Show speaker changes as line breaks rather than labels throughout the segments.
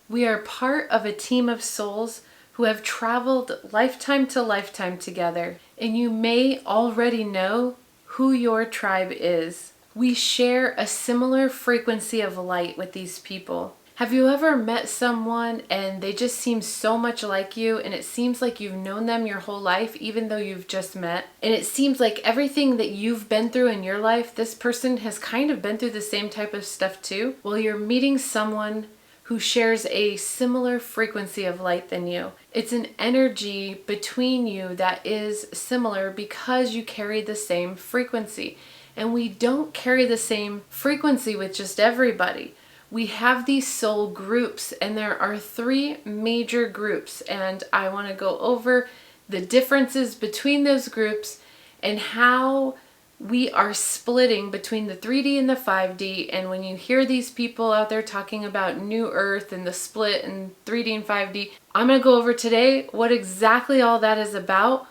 We are part of a team of souls who have traveled lifetime to lifetime together, and you may already know who your tribe is. We share a similar frequency of light with these people. Have you ever met someone and they just seem so much like you, and it seems like you've known them your whole life even though you've just met? And it seems like everything that you've been through in your life, this person has kind of been through the same type of stuff too. Well, you're meeting someone who shares a similar frequency of light than you. It's an energy between you that is similar because you carry the same frequency. And we don't carry the same frequency with just everybody. We have these soul groups, and there are 3 major groups, and I want to go over the differences between those groups and how we are splitting between the 3D and the 5D. And when you hear these people out there talking about New Earth and the split and 3D and 5D, I'm going to go over today what exactly all that is about.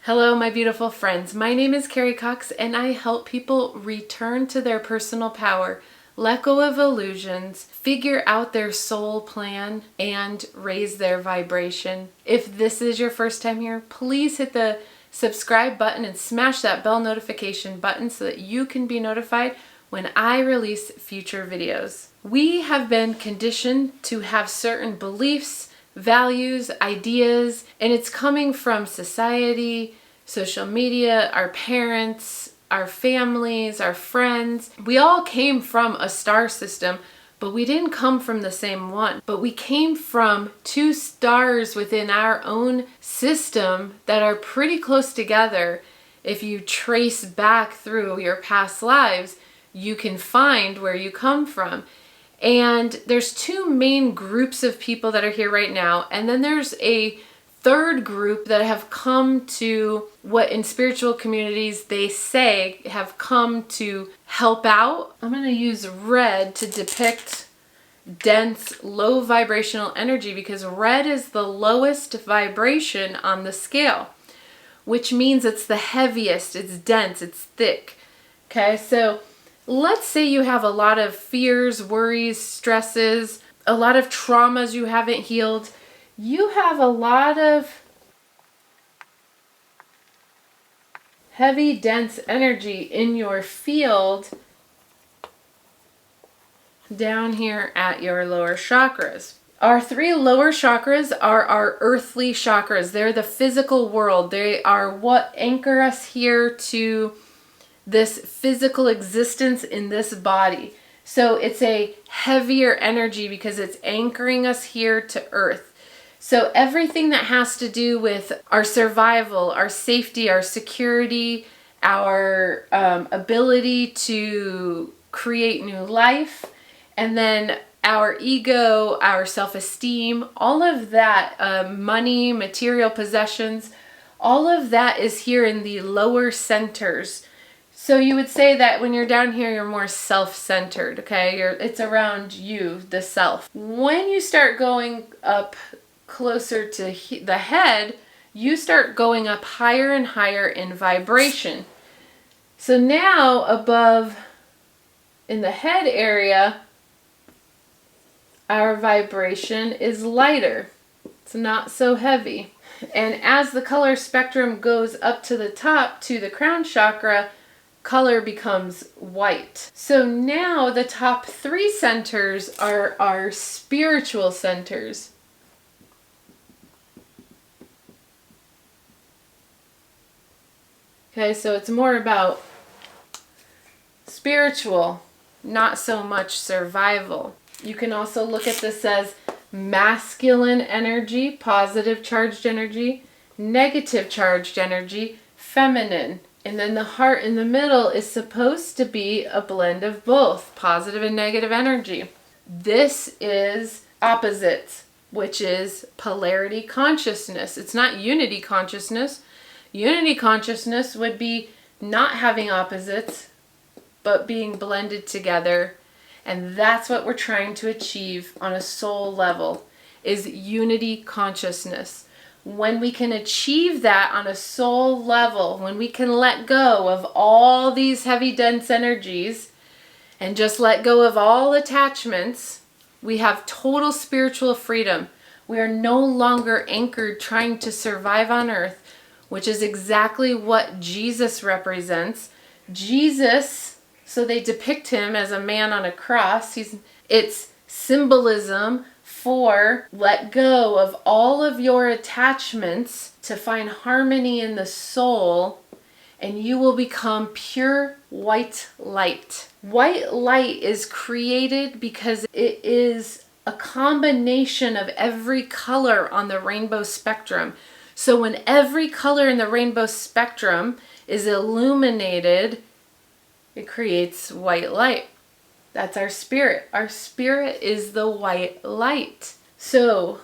Hello, my beautiful friends. My name is Carrie Cox, and I help people return to their personal power, let go of illusions, figure out their soul plan, and raise their vibration. If this is your first time here, please hit the subscribe button and smash that bell notification button so that you can be notified when I release future videos. We have been conditioned to have certain beliefs, values, ideas, and it's coming from society, social media, our parents, our families, our friends. We all came from a star system, but we didn't come from the same one. But we came from 2 stars within our own system that are pretty close together. If you trace back through your past lives, you can find where you come from. And there's 2 main groups of people that are here right now. And then there's a 3rd group that have come to what in spiritual communities they say have come to help out. I'm going to use red to depict dense, low vibrational energy because red is the lowest vibration on the scale, which means it's the heaviest, it's dense, it's thick. Okay, so let's say you have a lot of fears, worries, stresses, a lot of traumas you haven't healed. You have a lot of heavy, dense energy in your field down here at your lower chakras. Our 3 lower chakras are our earthly chakras. They're the physical world. They are what anchor us here to this physical existence in this body. So it's a heavier energy because it's anchoring us here to earth. So everything that has to do with our survival, our safety, our security, our ability to create new life, and then our ego, our self-esteem, all of that, money, material possessions, all of that is here in the lower centers. So you would say that when you're down here, you're more self-centered, okay? It's around you, the self. When you start going up closer to the head, you start going up higher and higher in vibration. So now above in the head area, our vibration is lighter. It's not so heavy. And as the color spectrum goes up to the top to the crown chakra, color becomes white. So now the top 3 centers are our spiritual centers. Okay, so it's more about spiritual, not so much survival. You can also look at this as masculine energy, positive charged energy, negative charged energy, feminine. And then the heart in the middle is supposed to be a blend of both, positive and negative energy. This is opposites, which is polarity consciousness. It's not unity consciousness. Unity consciousness would be not having opposites, but being blended together. And that's what we're trying to achieve on a soul level, is unity consciousness. When we can achieve that on a soul level, when we can let go of all these heavy, dense energies and just let go of all attachments, we have total spiritual freedom. We are no longer anchored trying to survive on earth, which is exactly what Jesus represents. Jesus, so they depict him as a man on a cross. It's symbolism for let go of all of your attachments to find harmony in the soul, and you will become pure white light. White light is created because it is a combination of every color on the rainbow spectrum. So when every color in the rainbow spectrum is illuminated, it creates white light. That's our spirit. Our spirit is the white light. So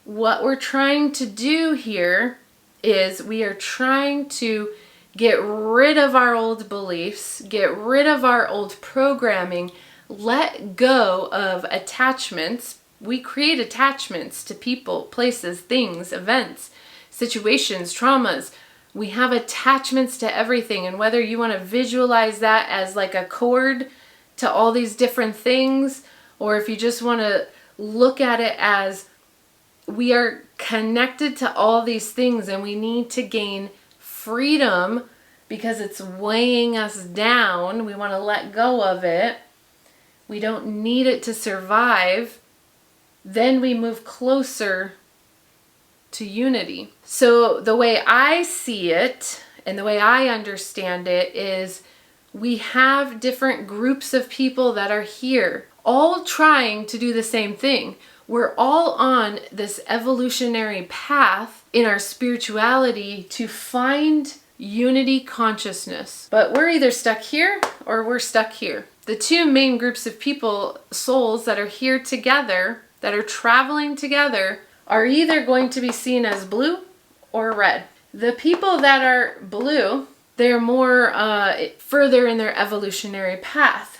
what we're trying to do here is we are trying to get rid of our old beliefs, get rid of our old programming, let go of attachments. We create attachments to people, places, things, events, situations, traumas. We have attachments to everything. And whether you want to visualize that as like a cord to all these different things, or if you just want to look at it as we are connected to all these things and we need to gain freedom because it's weighing us down. We want to let go of it. We don't need it to survive. Then we move closer to unity. So the way I see it and the way I understand it is we have different groups of people that are here, all trying to do the same thing. We're all on this evolutionary path in our spirituality to find unity consciousness. But we're either stuck here or we're stuck here. The two main groups of people, souls that are here together, that are traveling together, are either going to be seen as blue or red. The people that are blue, they're more further in their evolutionary path.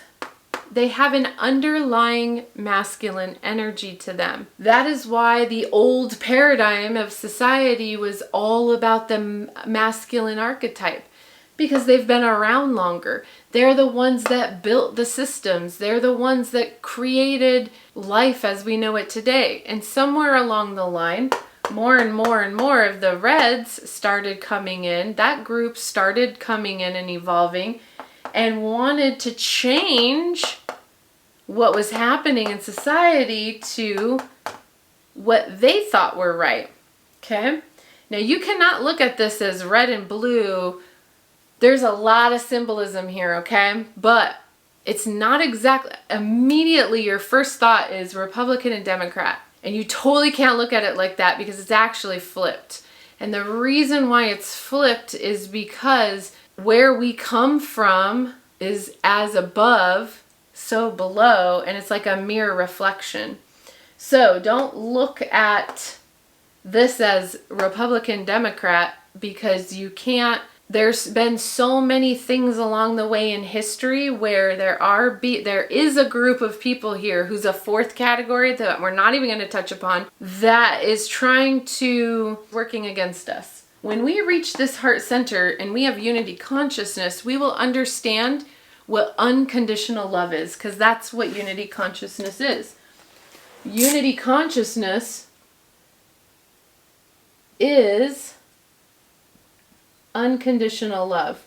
They have an underlying masculine energy to them. That is why the old paradigm of society was all about the masculine archetype, because they've been around longer. They're the ones that built the systems. They're the ones that created life as we know it today. And somewhere along the line, more and more and more of the reds started coming in. That group started coming in and evolving and wanted to change what was happening in society to what they thought were right. Okay? Now you cannot look at this as red and blue. There's a lot of symbolism here, okay? But it's not exactly, immediately your first thought is Republican and Democrat. And you totally can't look at it like that because it's actually flipped. And the reason why it's flipped is because where we come from is as above, so below, and it's like a mirror reflection. So don't look at this as Republican, Democrat, because you can't. There's been so many things along the way in history where there is a group of people here who's a fourth category that we're not even going to touch upon that is working against us. When we reach this heart center and we have unity consciousness, we will understand what unconditional love is, because that's what unity consciousness is. Unity consciousness is unconditional love.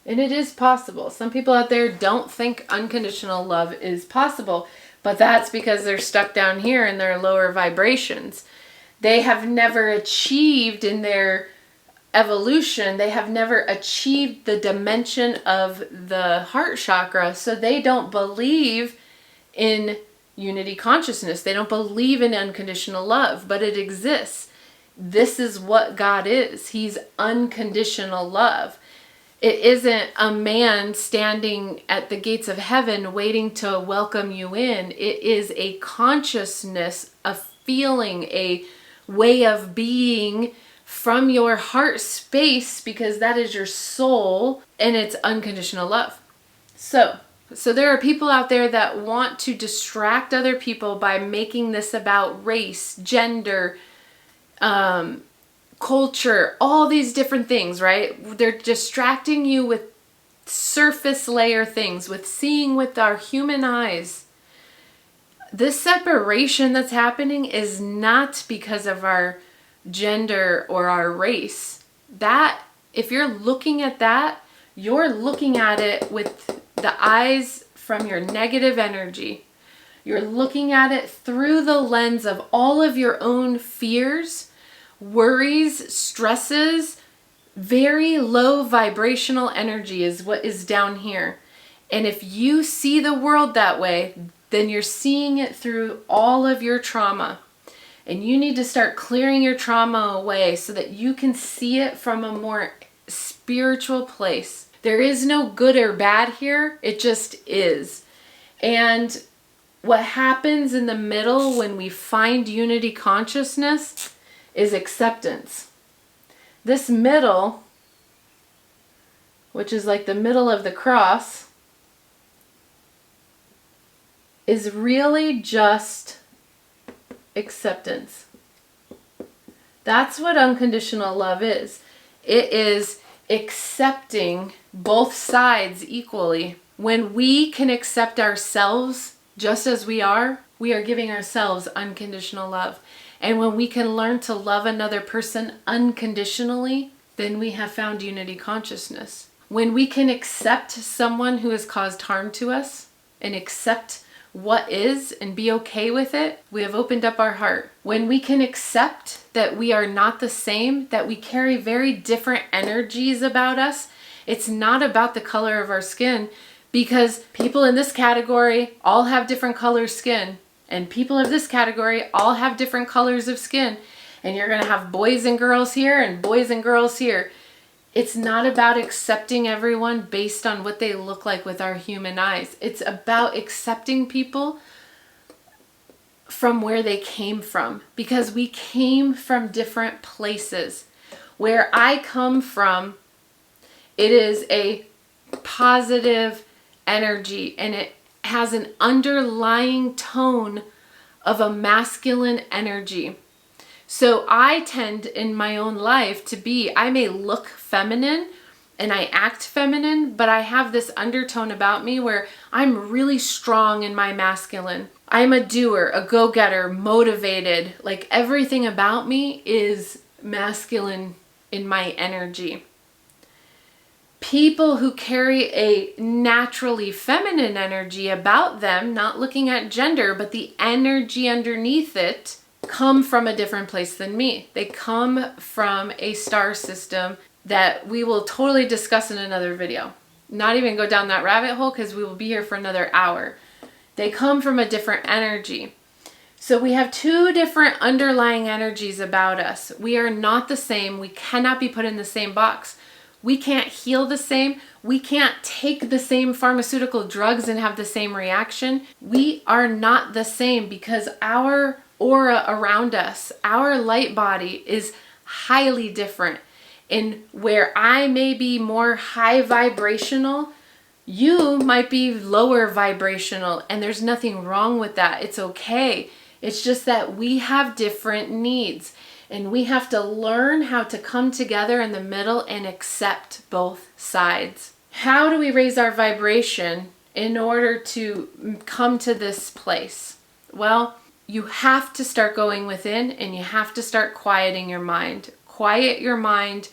And it is possible. Some people out there don't think unconditional love is possible, but that's because they're stuck down here in their lower vibrations. They have never achieved in their evolution, they have never achieved the dimension of the heart chakra, so they don't believe in unity consciousness. They don't believe in unconditional love, but it exists. This is what God is. He's unconditional love. It isn't a man standing at the gates of heaven waiting to welcome you in. It is a consciousness, a feeling, a way of being from your heart space, because that is your soul, and it's unconditional love. So there are people out there that want to distract other people by making this about race, gender, culture, all these different things, right? They're distracting you with surface layer things, with seeing with our human eyes. This separation that's happening is not because of our gender or our race. That, if you're looking at that, you're looking at it with the eyes from your negative energy. You're looking at it through the lens of all of your own fears, worries, stresses. Very low vibrational energy is what is down here. And if you see the world that way, then you're seeing it through all of your trauma. And you need to start clearing your trauma away so that you can see it from a more spiritual place. There is no good or bad here. It just is. And what happens in the middle when we find unity consciousness is acceptance. This middle, which is like the middle of the cross, is really just acceptance. That's what unconditional love is. It is accepting both sides equally. When we can accept ourselves just as we are giving ourselves unconditional love. And when we can learn to love another person unconditionally, then we have found unity consciousness. When we can accept someone who has caused harm to us and accept what is and be okay with it, we have opened up our heart. When we can accept that we are not the same, that we carry very different energies about us, it's not about the color of our skin, because people in this category all have different color skin, and people of this category all have different colors of skin, and you're going to have boys and girls here and boys and girls here. It's not about accepting everyone based on what they look like with our human eyes. It's about accepting people from where they came from, because we came from different places. Where I come from, it is a positive energy, and it has an underlying tone of a masculine energy. So I tend in my own life to be, I may look feminine and I act feminine, but I have this undertone about me where I'm really strong in my masculine. I'm a doer, a go-getter, motivated. Like everything about me is masculine in my energy. People who carry a naturally feminine energy about them, not looking at gender, but the energy underneath it, come from a different place than me. They come from a star system that we will totally discuss in another video. Not even go down that rabbit hole because we will be here for another hour. They come from a different energy. So we have two different underlying energies about us. We are not the same. We cannot be put in the same box. We can't heal the same. We can't take the same pharmaceutical drugs and have the same reaction. We are not the same because our aura around us, our light body is highly different. And where I may be more high vibrational, you might be lower vibrational, and there's nothing wrong with that. It's okay. It's just that we have different needs, and we have to learn how to come together in the middle and accept both sides. How do we raise our vibration in order to come to this place? Well, you have to start going within, and you have to start quieting your mind. Quiet your mind,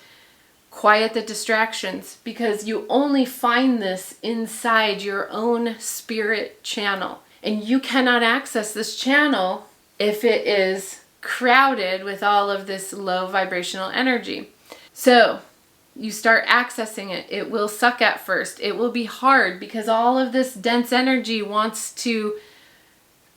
quiet the distractions, because you only find this inside your own spirit channel. And you cannot access this channel if it is crowded with all of this low vibrational energy. So you start accessing it. It will suck at first. It will be hard because all of this dense energy wants to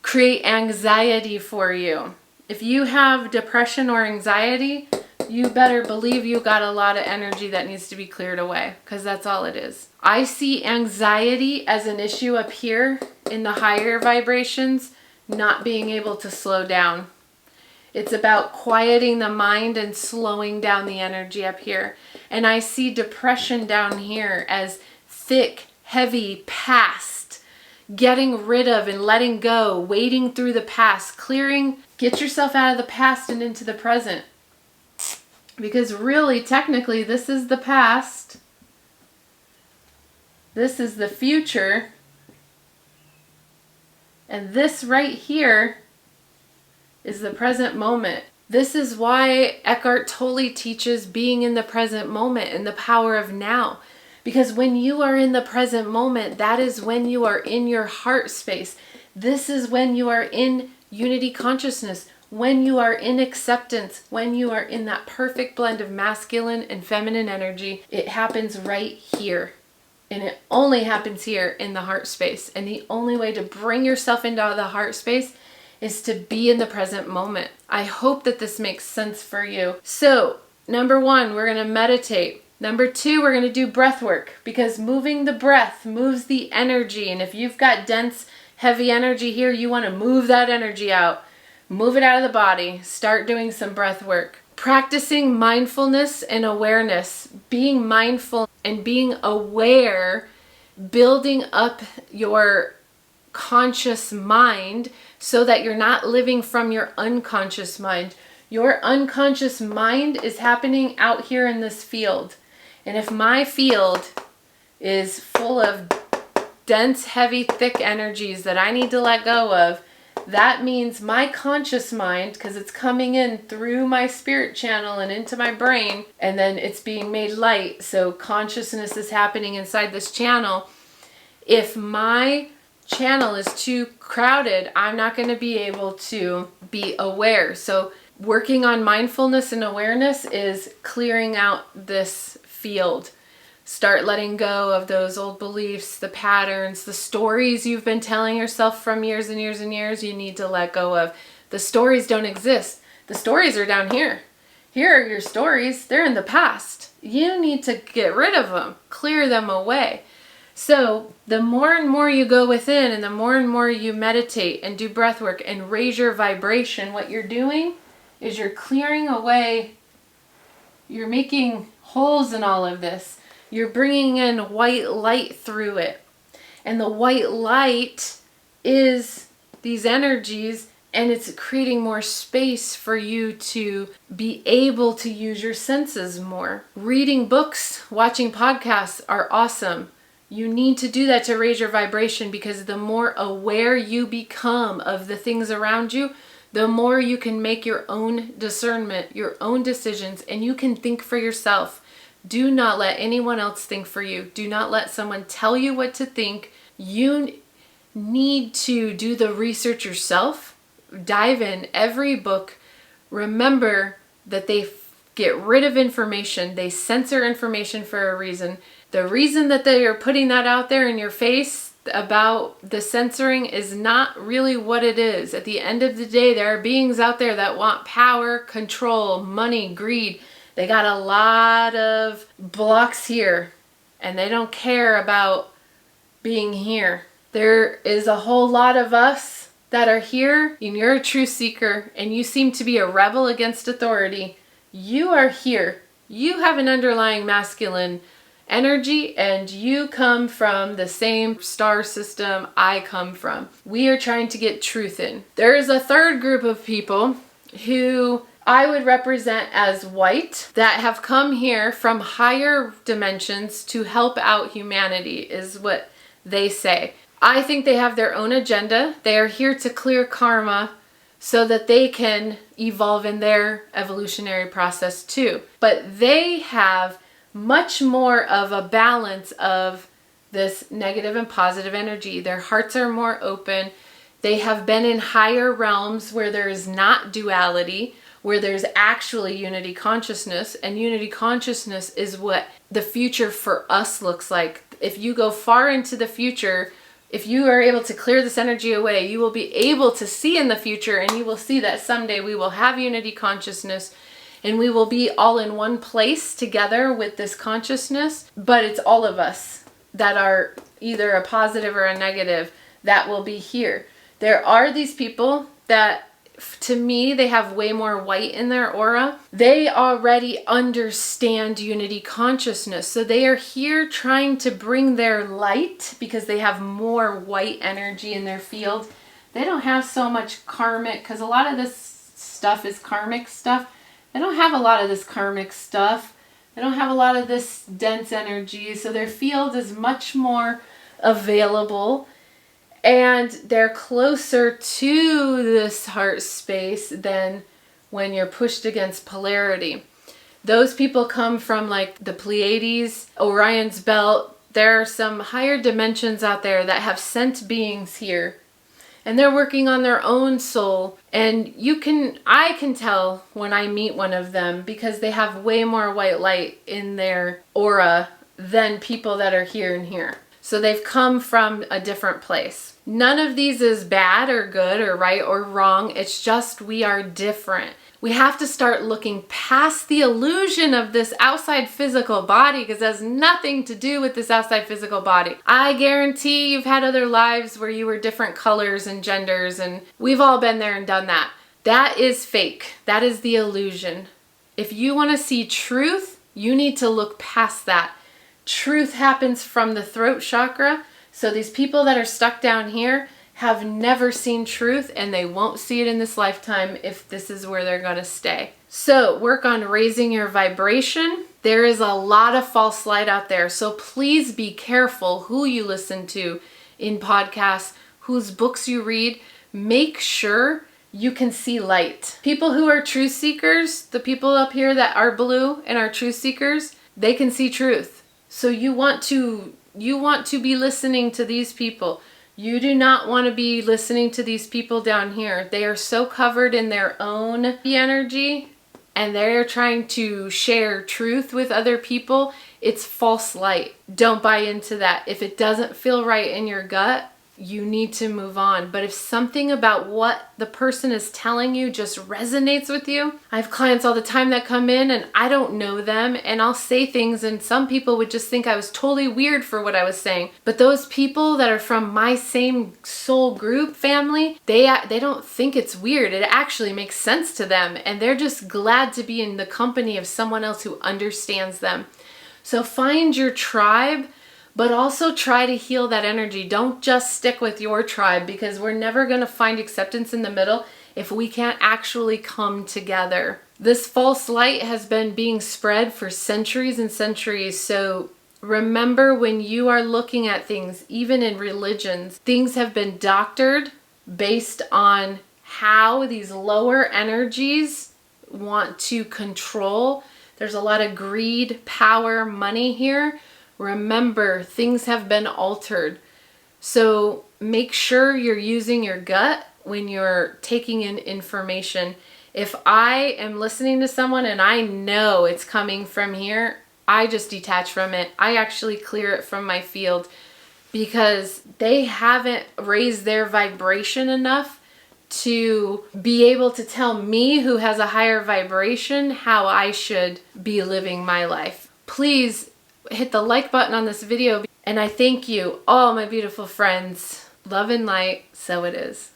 create anxiety for you. If you have depression or anxiety, you better believe you got a lot of energy that needs to be cleared away, because that's all it is. I see anxiety as an issue up here in the higher vibrations, not being able to slow down. It's about quieting the mind and slowing down the energy up here. And I see depression down here as thick, heavy, past, getting rid of and letting go, wading through the past, clearing, get yourself out of the past and into the present. Because really, technically, this is the past. This is the future. And this right here is the present moment. This is why Eckhart Tolle teaches being in the present moment and the power of now. Because when you are in the present moment, that is when you are in your heart space. This is when you are in unity consciousness, when you are in acceptance, when you are in that perfect blend of masculine and feminine energy. It happens right here. And it only happens here in the heart space. And the only way to bring yourself into the heart space is to be in the present moment. I hope that this makes sense for you. So, number 1, we're going to meditate. Number 2, we're going to do breath work, because moving the breath moves the energy. And if you've got dense, heavy energy here, you want to move that energy out. Move it out of the body. Start doing some breath work. Practicing mindfulness and awareness. Being mindful and being aware, building up your conscious mind so that you're not living from your unconscious mind. Your unconscious mind is happening out here in this field. And if my field is full of dense, heavy, thick energies that I need to let go of, that means my conscious mind, because it's coming in through my spirit channel and into my brain, and then it's being made light, so consciousness is happening inside this channel. If my channel is too crowded, I'm not going to be able to be aware. So working on mindfulness and awareness is clearing out this field. Start letting go of those old beliefs, the patterns, the stories you've been telling yourself from years and years and years. You need to let go of. The stories don't exist. The stories are down here. Here are your stories. They're in the past. You need to get rid of them, clear them away. So the more and more you go within, and the more and more you meditate and do breath work and raise your vibration, what you're doing is you're clearing away, you're making holes in all of this. You're bringing in white light through it. And the white light is these energies, and it's creating more space for you to be able to use your senses more. Reading books, watching podcasts are awesome. You need to do that to raise your vibration, because the more aware you become of the things around you, the more you can make your own discernment, your own decisions, and you can think for yourself. Do not let anyone else think for you. Do not let someone tell you what to think. You need to do the research yourself. Dive in every book. Remember that they get rid of information. They censor information for a reason. The reason that they are putting that out there in your face about the censoring is not really what it is. At the end of the day, there are beings out there that want power, control, money, greed. They got a lot of blocks here, and they don't care about being here. There is a whole lot of us that are here, and you're a true seeker, and you seem to be a rebel against authority. You are here. You have an underlying masculine energy, and you come from the same star system I come from. We are trying to get truth in. There is a third group of people who I would represent as white, that have come here from higher dimensions to help out humanity, is what they say. I think they have their own agenda. They are here to clear karma so that they can evolve in their evolutionary process too. But they have much more of a balance of this negative and positive energy. Their hearts are more open. They have been in higher realms where there is not duality, where there's actually unity consciousness, and unity consciousness is what the future for us looks like. If you go far into the future, if you are able to clear this energy away, you will be able to see in the future, and you will see that someday we will have unity consciousness, and we will be all in one place together with this consciousness. But it's all of us that are either a positive or a negative that will be here. There are these people that, to me, they have way more white in their aura. They already understand unity consciousness. So they are here trying to bring their light because they have more white energy in their field. They don't have so much karmic, because a lot of this stuff is karmic stuff. They don't have a lot of this karmic stuff. They don't have a lot of this dense energy, so their field is much more available, and they're closer to this heart space than when you're pushed against polarity. Those people come from like the Pleiades, Orion's belt. There are some higher dimensions out there that have sent beings here, and they're working on their own soul. And I can tell when I meet one of them because they have way more white light in their aura than people that are here and here. So they've come from a different place. None of these is bad or good or right or wrong. It's just we are different. We have to start looking past the illusion of this outside physical body, because it has nothing to do with this outside physical body. I guarantee you've had other lives where you were different colors and genders, and we've all been there and done that. That is fake. That is the illusion. If you want to see truth, you need to look past that. Truth happens from the throat chakra. So these people that are stuck down here have never seen truth, and they won't see it in this lifetime if this is where they're going to stay. So work on raising your vibration. There is a lot of false light out there, so please be careful who you listen to in podcasts, whose books you read. Make sure you can see light. People who are truth seekers, the people up here that are blue and are truth seekers, they can see truth. So you want to be listening to these people. You do not want to be listening to these people down here. They are so covered in their own energy, and they're trying to share truth with other people. It's false light. Don't buy into that. If it doesn't feel right in your gut, you need to move on. But if something about what the person is telling you just resonates with you, I have clients all the time that come in and I don't know them, and I'll say things and some people would just think I was totally weird for what I was saying. But those people that are from my same soul group family, they don't think it's weird. It actually makes sense to them, and they're just glad to be in the company of someone else who understands them. So find your tribe, but also try to heal that energy. Don't just stick with your tribe, because we're never going to find acceptance in the middle if we can't actually come together. This false light has been being spread for centuries and centuries. So remember, when you are looking at things, even in religions, things have been doctored based on how these lower energies want to control. There's a lot of greed, power, money here. Remember, things have been altered. So make sure you're using your gut when you're taking in information. If I am listening to someone and I know it's coming from here, I just detach from it. I actually clear it from my field, because they haven't raised their vibration enough to be able to tell me, who has a higher vibration, how I should be living my life. Please hit the like button on this video, and I thank you, all my beautiful friends. Love and light, so it is.